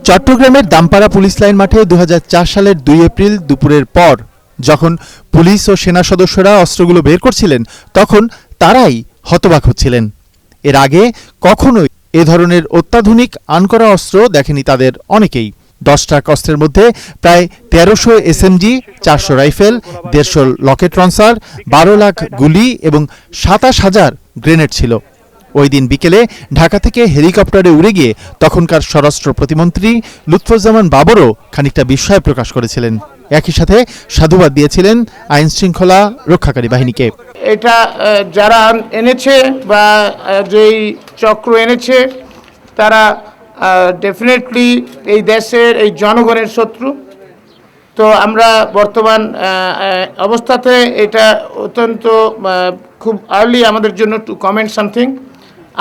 চট্টগ্রামের Dampara police line মাঠে 2004 সালের 2 এপ্রিল দুপুরের পর যখন পুলিশ ও সেনা সদস্যরা অস্ত্রগুলো বের করছিলেন, তখন তারাই হতবাক হচ্ছিলেন। এর আগে কখনোই এ ধরনের অত্যাধুনিক আনকরা অস্ত্র দেখেনি তাদের অনেকেই। 10 ট্রাক অস্ত্রের মধ্যে প্রায় 1300 SMG, 400 rifle, 150 rocket launcher, 12 lakh গুলি এবং 27,000 গ্রেনেড ছিল। ওই দিন বিকেলে ঢাকা থেকে হেলিকপ্টারে উড়ে গিয়ে তখনকার স্বরাষ্ট্র প্রতিমন্ত্রী লুৎফুজ্জামান বাবরও খানিকটা বিস্ময় প্রকাশ করেছিলেন। একই সাথে সাধুবাদ দিয়েছিলেন আইন শৃঙ্খলা রক্ষাকারী বাহিনীকে। এটা যারা এনেছে বা যেই চক্র এনেছে তারা ডেফিনেটলি এই দেশের এই জনগণের শত্রু। তো আমরা বর্তমান অবস্থাতে এটা অত্যন্ত খুব আর্লি আমাদের জন্য টু কমেন্ট সামথিং।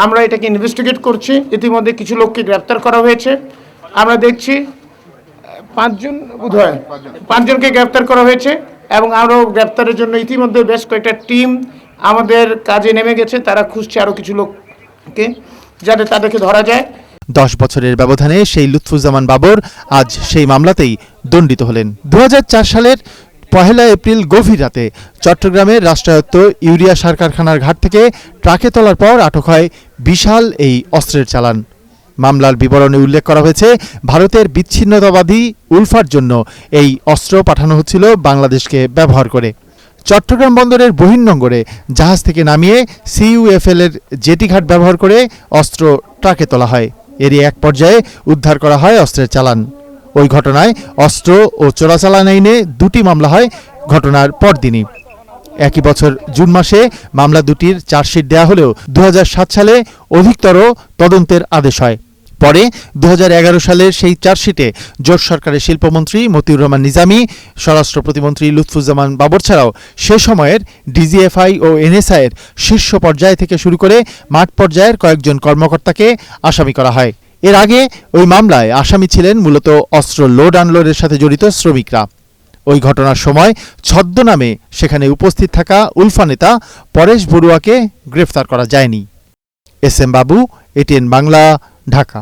আমরা এটাকে ইনভেস্টিগেট করছি। ইতিমধ্যে কিছু লোককে গ্রেপ্তার করা হয়েছে। আমরা দেখছি 5জনকে গ্রেপ্তার করা হয়েছে এবং আরও গ্রেপ্তারের জন্য ইতিমধ্যে বেশ কয়েকটা টিম আমাদের কাজে নেমে গেছে। তারা খুঁজছে আরও কিছু লোককে যাতে তাদেরকে ধরা যায়। 10 বছরের ব্যবধানে সেই লুৎফুজ্জামান বাবর আজ সেই মামলাতেই দণ্ডিত হলেন। 2004 সালের 1 এপ্রিল গভীর রাতে চট্টগ্রামের রাষ্ট্রায়ত্ত ইউরিয়া সার কারখানার ঘাট থেকে ট্রাকে তোলার পর আটক হয় বিশাল এই অস্ত্রের চালান। মামলার বিবরণে উল্লেখ করা হয়েছে, ভারতের বিচ্ছিন্নতাবাদী উলফার জন্য এই অস্ত্র পাঠানো হচ্ছিল বাংলাদেশকে ব্যবহার করে। চট্টগ্রাম বন্দরের বহির্নোঙরে জাহাজ থেকে নামিয়ে সিইউএফএল এর জেটিঘাট ব্যবহার করে অস্ত্র ট্রাকে তোলা হয়। এরই এক পর্যায়ে উদ্ধার করা হয় অস্ত্রের চালান। ওই ঘটনায় অস্ত্র ও চোরাচালান আইনে 2টি মামলা হয় ঘটনার পরদিনই। একই বছর জুন মাসে মামলা দুটির চার্জশিট দেওয়া হলেও 2007 সালে অধিকতর তদন্তের আদেশ হয়। পরে 2011 সালের সেই চার্জশিটে জোট সরকারের শিল্পমন্ত্রী মতিউর রহমান নিজামী, স্বরাষ্ট্র প্রতিমন্ত্রী লুৎফুজ্জামান বাবর ছাড়াও সে সময়ের ডিজিএফআই ও এনএসআই এর শীর্ষ পর্যায় থেকে শুরু করে মাঠ পর্যায়ের কয়েকজন কর্মকর্তাকে আসামি করা হয়। এর আগে ওই মামলায় আসামি ছিলেন মূলত অস্ত্র লোড আনলোডের সাথে জড়িত শ্রমিকরা। ওই ঘটনার সময় ছদ্মনামে সেখানে উপস্থিত থাকা উলফা নেতা পরেশ বড়ুয়াকে গ্রেফতার করা যায়নি। এস এম বাবু, এটিএন বাংলা, ঢাকা।